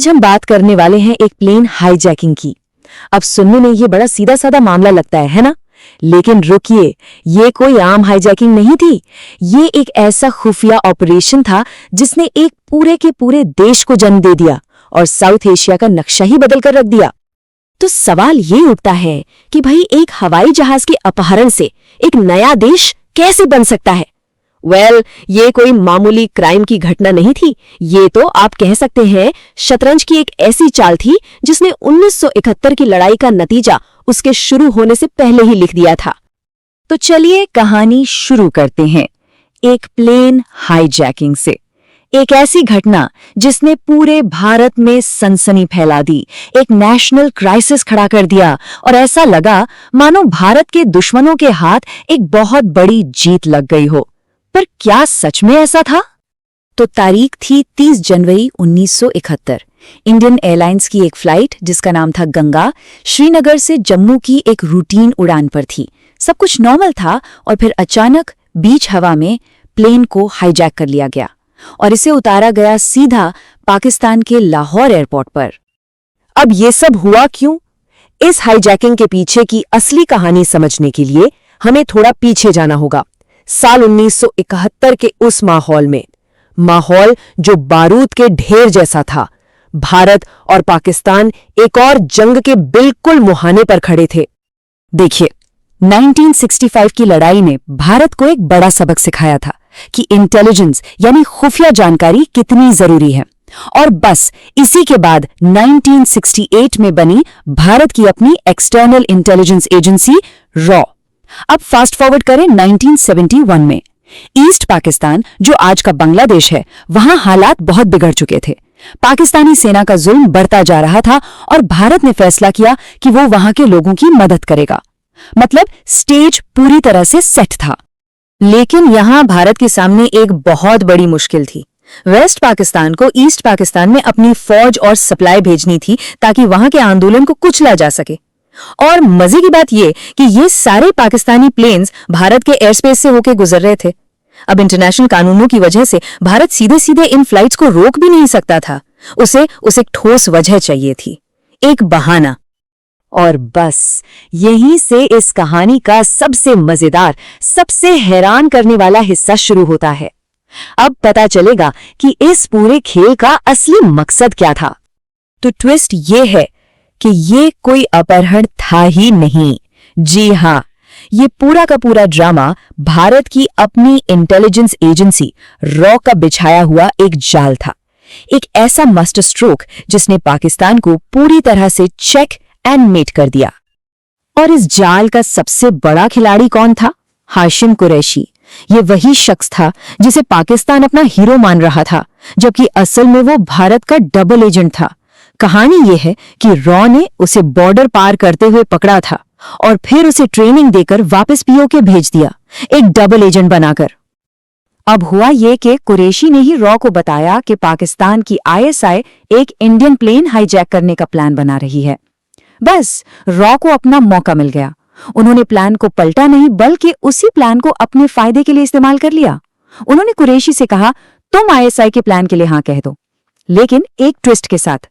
आज हम बात करने वाले हैं एक प्लेन हाईजैकिंग की। अब सुनने में ये बड़ा सीधा साधा मामला लगता है ना? लेकिन रुकिए, ये कोई आम हाईजैकिंग नहीं थी। ये एक ऐसा खुफिया ऑपरेशन था जिसने एक पूरे के पूरे देश को जन्म दे दिया और साउथ एशिया का नक्शा ही बदल कर रख दिया। तो सवाल ये उठता है कि भाई एक हवाई जहाज के अपहरण से एक नया देश कैसे बन सकता है? ये कोई मामूली क्राइम की घटना नहीं थी। ये तो आप कह सकते हैं शतरंज की एक ऐसी चाल थी जिसने 1971 की लड़ाई का नतीजा उसके शुरू होने से पहले ही लिख दिया था। तो चलिए कहानी शुरू करते हैं एक प्लेन हाईजैकिंग से। एक ऐसी घटना जिसने पूरे भारत में सनसनी फैला दी, एक नेशनल क्राइसिस खड़ा कर दिया और ऐसा लगा मानो भारत के दुश्मनों के हाथ एक बहुत बड़ी जीत लग गई हो। पर क्या सच में ऐसा था? तो तारीख थी 30 जनवरी 1971। इंडियन एयरलाइंस की एक फ्लाइट जिसका नाम था गंगा, श्रीनगर से जम्मू की एक रूटीन उड़ान पर थी। सब कुछ नॉर्मल था और फिर अचानक बीच हवा में प्लेन को हाईजैक कर लिया गया और इसे उतारा गया सीधा पाकिस्तान के लाहौर एयरपोर्ट पर। अब ये सब हुआ क्यों? इस हाईजैकिंग के पीछे की असली कहानी समझने के लिए हमें थोड़ा पीछे जाना होगा, साल 1971 के उस माहौल जो बारूद के ढेर जैसा था। भारत और पाकिस्तान एक और जंग के बिल्कुल मुहाने पर खड़े थे। देखिए, 1965 की लड़ाई ने भारत को एक बड़ा सबक सिखाया था कि इंटेलिजेंस यानी खुफिया जानकारी कितनी जरूरी है। और बस इसी के बाद 1968 में बनी भारत की अपनी एक्सटर्नल इंटेलिजेंस एजेंसी रॉ। अब फास्ट फॉरवर्ड करें 1971 में। ईस्ट पाकिस्तान, जो आज का बांग्लादेश है, वहां हालात बहुत बिगड़ चुके थे। पाकिस्तानी सेना का जुल्म बढ़ता जा रहा था और भारत ने फैसला किया कि वो वहां के लोगों की मदद करेगा। मतलब स्टेज पूरी तरह से सेट था। लेकिन यहां भारत के सामने एक बहुत बड़ी मुश्किल थी। वेस्ट पाकिस्तान को ईस्ट पाकिस्तान में अपनी फौज और सप्लाई भेजनी थी ताकि वहां के आंदोलन को कुचला जा सके। और मजे की बात यह कि ये सारे पाकिस्तानी प्लेन्स भारत के एयर स्पेस से होकर गुजर रहे थे। अब इंटरनेशनल कानूनों की वजह से भारत सीधे सीधे इन फ्लाइट्स को रोक भी नहीं सकता था। उसे ठोस वजह चाहिए थी, एक बहाना। और बस यहीं से इस कहानी का सबसे मजेदार, सबसे हैरान करने वाला हिस्सा शुरू होता है। अब पता चलेगा कि इस पूरे खेल का असली मकसद क्या था। तो ट्विस्ट ये है कि ये कोई अपहरण था ही नहीं। जी हां, ये पूरा का पूरा ड्रामा भारत की अपनी इंटेलिजेंस एजेंसी रॉ का बिछाया हुआ एक जाल था। एक ऐसा मास्टर स्ट्रोक जिसने पाकिस्तान को पूरी तरह से चेक एंड मेट कर दिया। और इस जाल का सबसे बड़ा खिलाड़ी कौन था? हाशिम कुरैशी। ये वही शख्स था जिसे पाकिस्तान अपना हीरो मान रहा था, जबकि असल में वो भारत का डबल एजेंट था। कहानी यह है कि रॉ ने उसे बॉर्डर पार करते हुए पकड़ा था और फिर उसे ट्रेनिंग देकर वापस पीओके भेज दिया, एक डबल एजेंट बनाकर। अब हुआ ये कि कुरैशी ने ही रॉ को बताया कि पाकिस्तान की आईएसआई एक इंडियन प्लेन हाईजैक करने का प्लान बना रही है। बस रॉ को अपना मौका मिल गया। उन्होंने प्लान को पलटा नहीं, बल्कि उसी प्लान को अपने फायदे के लिए इस्तेमाल कर लिया। उन्होंने कुरैशी से कहा, तुम आईएसआई के प्लान के लिए हां कह दो, लेकिन एक ट्विस्ट के साथ।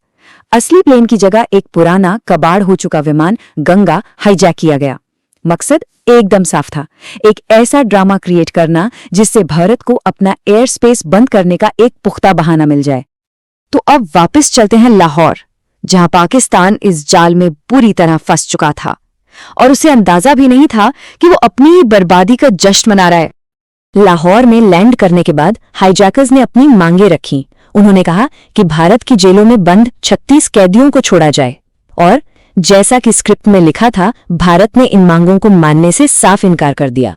असली प्लेन की जगह एक पुराना कबाड़ हो चुका विमान गंगा हाईजैक किया गया। मकसद एकदम साफ था, एक ऐसा ड्रामा क्रिएट करना जिससे भारत को अपना एयर स्पेस बंद करने का एक पुख्ता बहाना मिल जाए। तो अब वापस चलते हैं लाहौर, जहां पाकिस्तान इस जाल में पूरी तरह फंस चुका था और उसे अंदाजा भी नहीं था कि वो अपनी ही बर्बादी का जश्न मना रहा है। लाहौर में लैंड करने के बाद हाईजैकर्स ने अपनी मांगे रखी। उन्होंने कहा कि भारत की जेलों में बंद 36 कैदियों को छोड़ा जाए, और जैसा कि स्क्रिप्ट में लिखा था, भारत ने इन मांगों को मानने से साफ इनकार कर दिया।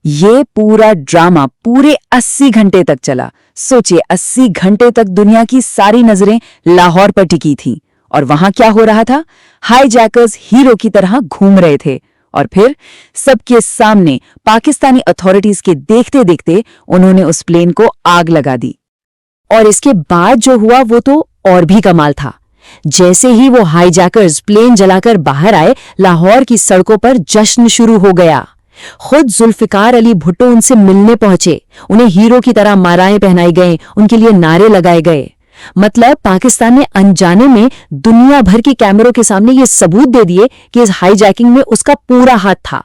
ये पूरा ड्रामा पूरे 80 घंटे तक चला। सोचिए, 80 घंटे तक दुनिया की सारी नजरें लाहौर पर टिकी थीं और वहां क्या हो रहा था? हाईजैकर्स हीरो की तरह घूम रहे थे और फिर सबके सामने पाकिस्तानी अथॉरिटीज के देखते देखते उन्होंने उस प्लेन को आग लगा दी। और इसके बाद जो हुआ वो तो और भी कमाल था। जैसे ही वो हाईजैकर्स प्लेन जलाकर बाहर आए, लाहौर की सड़कों पर जश्न शुरू हो गया। खुद जुल्फिकार अली भुट्टो उनसे मिलने पहुंचे। उन्हें हीरो की तरह मालाएं पहनाई गई, उनके लिए नारे लगाए गए। मतलब पाकिस्तान ने अनजाने में दुनिया भर के कैमरों के सामने ये सबूत दे दिए कि इस हाईजैकिंग में उसका पूरा हाथ था।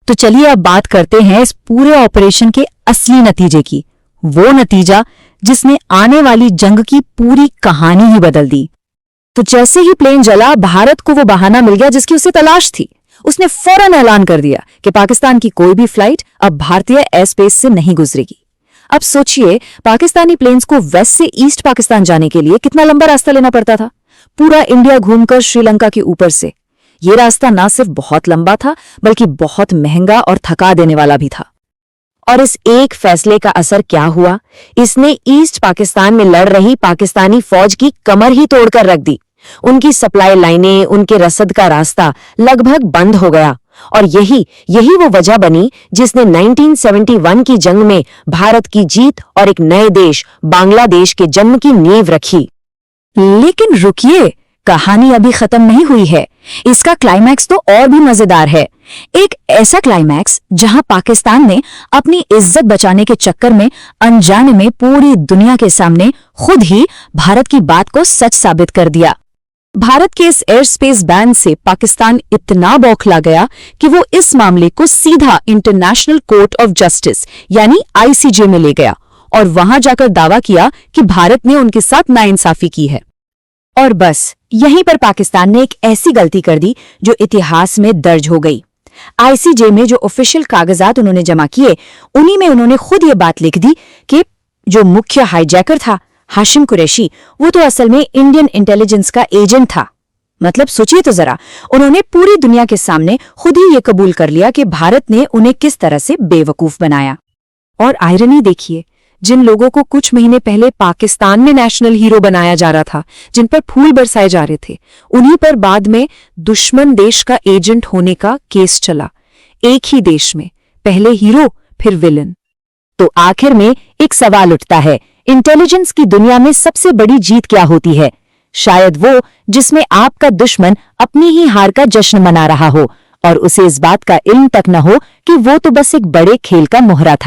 तो चलिए अब बात करते हैं इस पूरे ऑपरेशन के असली नतीजे की, वो नतीजा जिसने आने वाली जंग की पूरी कहानी ही बदल दी। तो जैसे ही प्लेन जला, भारत को वो बहाना मिल गया जिसकी उसे तलाश थी। उसने फौरन ऐलान कर दिया कि पाकिस्तान की कोई भी फ्लाइट अब भारतीय एयर स्पेस से नहीं गुजरेगी। अब सोचिए, पाकिस्तानी प्लेन्स को वेस्ट से ईस्ट पाकिस्तान जाने के लिए कितना लंबा रास्ता लेना पड़ता था, पूरा इंडिया घूमकर श्रीलंका के ऊपर से। ये रास्ता ना सिर्फ बहुत लंबा था, बल्कि बहुत महंगा और थका देने वाला भी था। और इस एक फैसले का असर क्या हुआ? इसने ईस्ट पाकिस्तान में लड़ रही पाकिस्तानी फौज की कमर ही तोड़कर रख दी। उनकी सप्लाई लाइनें, उनके रसद का रास्ता लगभग बंद हो गया। और यही वो वजह बनी जिसने 1971 की जंग में भारत की जीत और एक नए देश बांग्लादेश के जन्म की नींव रखी। लेकिन रुकिए, कहानी अभी खत्म नहीं हुई है। इसका क्लाइमैक्स तो और भी मजेदार है। एक ऐसा क्लाइमैक्स जहां पाकिस्तान ने अपनी इज्जत बचाने के चक्कर में अनजाने में पूरी दुनिया के सामने खुद ही भारत की बात को सच साबित कर दिया। भारत के इस एयर स्पेस बैन से पाकिस्तान इतना बौखला गया कि वो इस मामले को सीधा इंटरनेशनल कोर्ट ऑफ जस्टिस यानी ICJ में ले गया और वहां जाकर दावा किया कि भारत ने उनके साथ नाइंसाफी की है। और बस यहीं पर पाकिस्तान ने एक ऐसी गलती कर दी जो इतिहास में दर्ज हो गई। ICJ में जो ऑफिशियल कागजात उन्होंने जमा किए, उन्हीं में उन्होंने खुद ये बात लिख दी कि जो मुख्य हाईजैकर था हाशिम कुरैशी, वो तो असल में इंडियन इंटेलिजेंस का एजेंट था। मतलब सोचिए तो जरा, उन्होंने पूरी दुनिया के सामने खुद ही ये कबूल कर लिया कि भारत ने उन्हें किस तरह से बेवकूफ बनाया। और आयरनी देखिए, जिन लोगों को कुछ महीने पहले पाकिस्तान में नेशनल हीरो बनाया जा रहा था, जिन पर फूल बरसाए जा रहे थे, उन्हीं पर बाद में दुश्मन देश का एजेंट होने का केस चला। एक ही देश में पहले हीरो फिर विलन। तो आखिर में एक सवाल उठता है, इंटेलिजेंस की दुनिया में सबसे बड़ी जीत क्या होती है? शायद वो जिसमें आपका दुश्मन अपनी ही हार का जश्न मना रहा हो और उसे इस बात का इल्म तक न हो कि वो तो बस एक बड़े खेल का मोहरा था।